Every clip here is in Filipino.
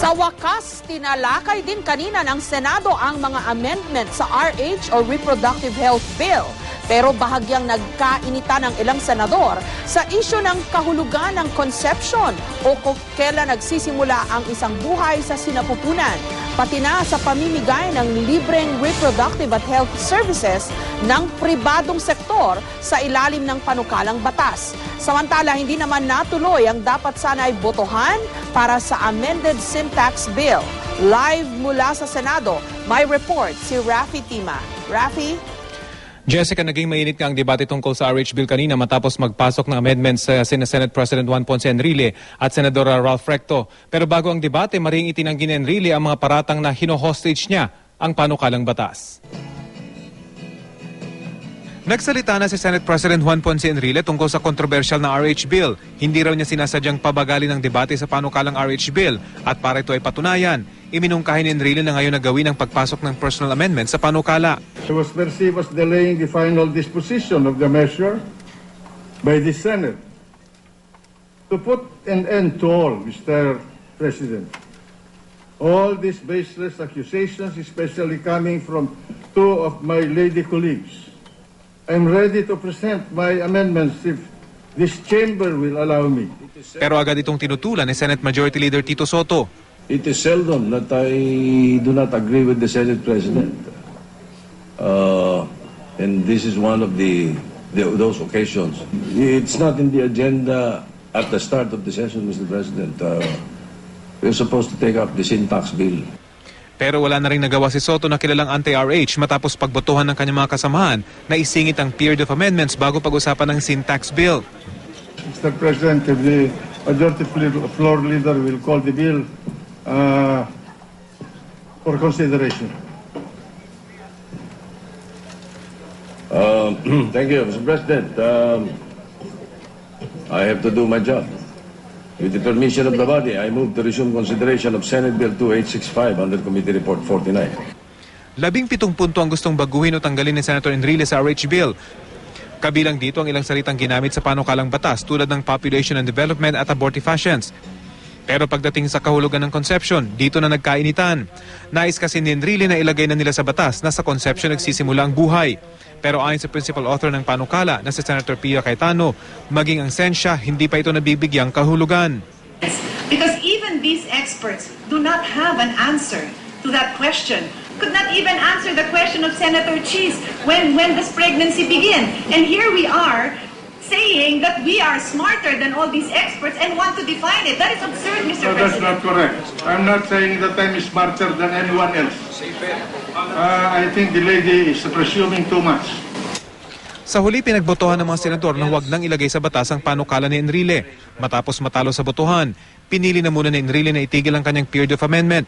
Sa wakas, tinalakay din kanina ng Senado ang mga amendment sa RH o Reproductive Health Bill. Pero bahagyang nagkainitan ng ilang senador sa isyu ng kahulugan ng conception o kung kailan nagsisimula ang isang buhay sa sinapupunan, pati na sa pamimigay ng libreng reproductive at health services ng pribadong sektor sa ilalim ng panukalang batas. Samantala, hindi naman natuloy ang dapat sana ay botohan para sa amended SIM tax bill. Live mula sa Senado, may report si Rafi Tima. Rafi? Jessica, naging mainit nga ang debate tungkol sa RH Bill kanina matapos magpasok ng amendments sa Senate President Juan Ponce Enrile at Senador Ralph Recto. Pero bago ang debate, maring itinanggi ni Enrile ang mga paratang na hino-hostage niya ang panukalang batas. Nagsalita na si Senate President Juan Ponce Enrile tungkol sa kontrobersyal na RH Bill. Hindi raw niya sinasadyang pabagali ng debate sa panukalang RH Bill at para ito ay patunayan, iminungkahin ni Enrile na ngayon na gawin ang pagpasok ng personal amendment sa panukala. It was perceived as delaying the final disposition of the measure by the Senate. To put an end to all, Mr. President, all these baseless accusations, especially coming from two of my lady colleagues, I'm ready to present my amendments if this chamber will allow me. Pero agad itong tinutulan ni Senate Majority Leader Tito Soto. It is seldom that I do not agree with the Senate President. And this is one of those occasions. It's not in the agenda at the start of the session, Mr. President. We're supposed to take up the sin tax bill. Pero wala na rin nagawa si Soto na kilalang anti-RH matapos pagbotohan ng kanyang mga kasamahan na isingit ang period of amendments bago pag-usapan ng sin tax bill. Mr. President, if the majority floor leader will call the bill for consideration. Thank you, Mr. President. I have to do my job. With the permission of the body, I move to resume consideration of Senate Bill 2865 under Committee Report 49. 17 punto ang gustong baguhin o tanggalin ni Senator Enrile sa RH Bill. Kabilang dito ang ilang salitang ginamit sa panukalang batas tulad ng population and development at abortifacients. Pero pagdating sa kahulugan ng conception, dito na nagkainitan. Nais kasi ni Enrile na ilagay na nila sa batas na sa conception nagsisimula ang buhay. Pero ayon sa principal author ng panukala na si Senator Pia Cayetano, maging ang sensya, hindi pa ito nabibigyang kahulugan. Because even these experts do not have an answer to that question. Could not even answer the question of Senator Cheese when does pregnancy begin? And here we are saying that we are smarter than all these experts and want to define it. That is absurd, Mr. No, President. that's not correct. I'm not saying that I'm smarter than anyone else. I think the lady is presuming too much. Sa huli, pinagbotohan ng mga senador na huwag nang ilagay sa batas ang panukala ni Enrile. Matapos matalo sa botohan, pinili na muna ni Enrile na itigil ang kanyang period of amendment.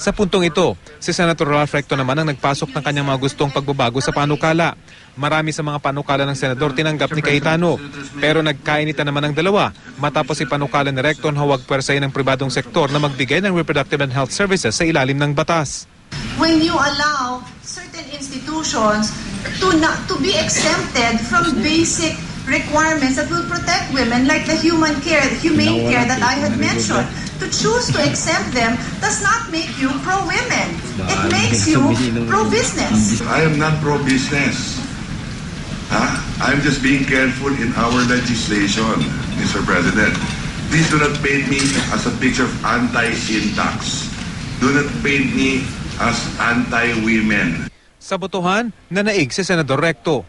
Sa puntong ito, si Senator Ralph Recto naman ang nagpasok ng kanyang mga gustong pagbabago sa panukala. Marami sa mga panukala ng senador tinanggap ni Cayetano, pero nagkainitan naman ang dalawa matapos ipanukala ni Recto na huwag pwersahin ng pribadong sektor na magbigay ng reproductive and health services sa ilalim ng batas. When you allow certain institutions to be exempted from basic requirements that will protect women, like the humane care that I had mentioned, to choose to exempt them does not make you pro-women. It makes you pro-business. I am not pro-business. I'm just being careful in our legislation, Mr. President. Please do not paint me as a picture of anti-sin tax. Do not paint me as anti-women. Sa botohan, nanaig si Senador Recto.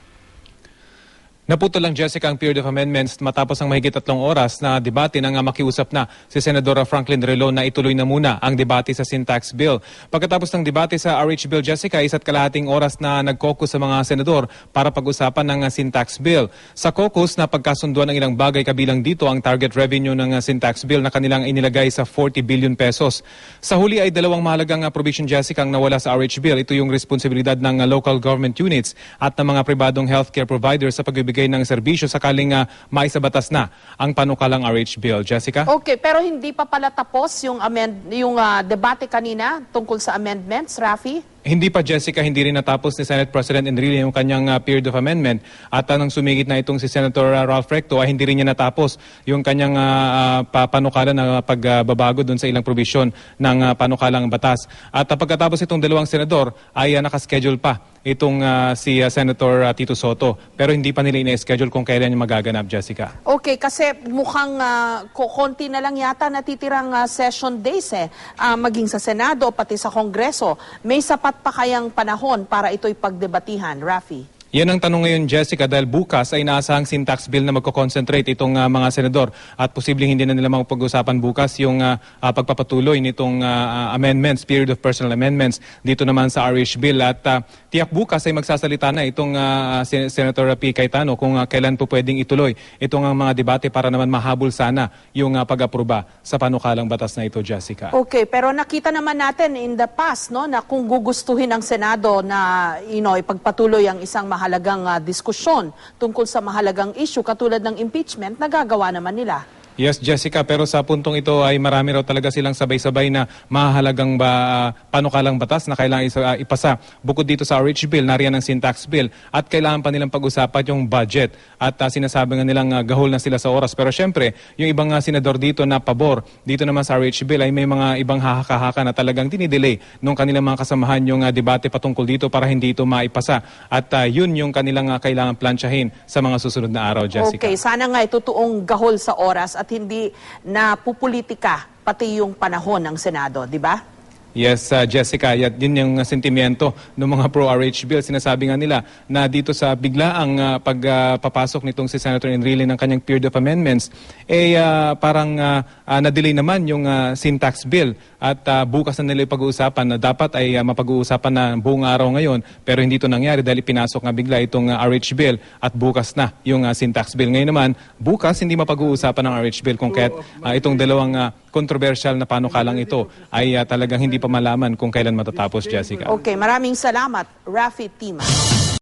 Naputol lang, Jessica, ang period of amendments matapos ang mahigit 3 oras na debate nang makiusap na si Senador Franklin Drilon na ituloy na muna ang debate sa sin tax bill. Pagkatapos ng debate sa RH Bill, Jessica, 1.5 oras na nag-caucus sa mga senador para pag-usapan ng sin tax bill. Sa caucus, napagkasunduan ng ilang bagay, kabilang dito ang target revenue ng sin tax bill na kanilang inilagay sa 40 billion pesos. Sa huli ay 2 mahalagang provision, Jessica, ang nawala sa RH Bill. Ito yung responsibilidad ng local government units at ng mga pribadong healthcare providers sa pagbibigay ng serbisyo sakaling maisabatas na ang panukalang RH Bill. Jessica? Okay, pero hindi pa pala tapos yung debate kanina tungkol sa amendments, Rafi? Hindi pa, Jessica, hindi rin natapos ni Senate President Enrile yung kanyang period of amendment. At nang sumigit na itong si Senator Ralph Recto, ay hindi rin niya natapos yung kanyang panukala na pagbabago doon sa ilang provision ng panukalang batas. At pagkatapos itong dalawang senador ay nakaschedule pa itong si Senator Tito Soto. Pero hindi pa nila ina-schedule kung kailan yung magaganap, Jessica. Okay, kasi mukhang konti na lang yata natitirang session days maging sa Senado pati sa Kongreso. May sapat pa kayang panahon para ito'y pagdebatihan, Rafi? Yan ang tanong ngayon, Jessica, dahil bukas ay inaasahang sin tax bill na magko-concentrate itong mga senador at posibleng hindi na nila mapag-usapan bukas yung pagpapatuloy nitong amendments, period of personal amendments dito naman sa RH bill. At tiyak bukas ay magsasalita na itong Senator P. Cayetano kung kailan po pwedeng ituloy itong mga debate para naman mahabol sana yung pag-aproba sa panukalang batas na ito, Jessica. Okay, pero nakita naman natin in the past na kung gugustuhin ng Senado na ipagpatuloy ang isang mahalagang diskusyon tungkol sa mahalagang issue katulad ng impeachment, nagagawa naman nila. Yes, Jessica, pero sa puntong ito ay marami raw talaga silang sabay-sabay na mahalagang panukalang batas na kailangan ipasa. Bukod dito sa RH bill, nariyan ang sin tax bill at kailangan pa nilang pag-usapan yung budget at sinasabi nga nilang gahol na sila sa oras. Pero syempre, yung ibang senador dito na pabor, dito naman sa RH bill ay may mga ibang hahaka-haka na talagang dinidelay nung kanilang mga kasamahan yung debate patungkol dito para hindi ito maipasa. At yun yung kanilang kailangan plansyahin sa mga susunod na araw, Jessica. Okay, sana nga itutuong gahol sa oras at hindi na pupolitika pati yung panahon ng Senado, di ba? Yes, Jessica, yun yung sentimiento ng mga pro-RH bill. Sinasabi nga nila na dito sa biglaang pagpapasok nitong si Senator Enrile ng kanyang period of amendments, parang na-delay naman yung sin tax bill at bukas na nila pag-uusapan na dapat ay mapag-uusapan na buong araw ngayon pero hindi ito nangyari dahil pinasok nga bigla itong RH bill at bukas na yung sin tax bill. Ngayon naman, bukas hindi mapag-uusapan ng RH bill kung kaya't itong dalawang controversial na panukalang ito ay talagang hindi pa malaman kung kailan matatapos, Jessica. Okay, maraming salamat, Rafi Tima.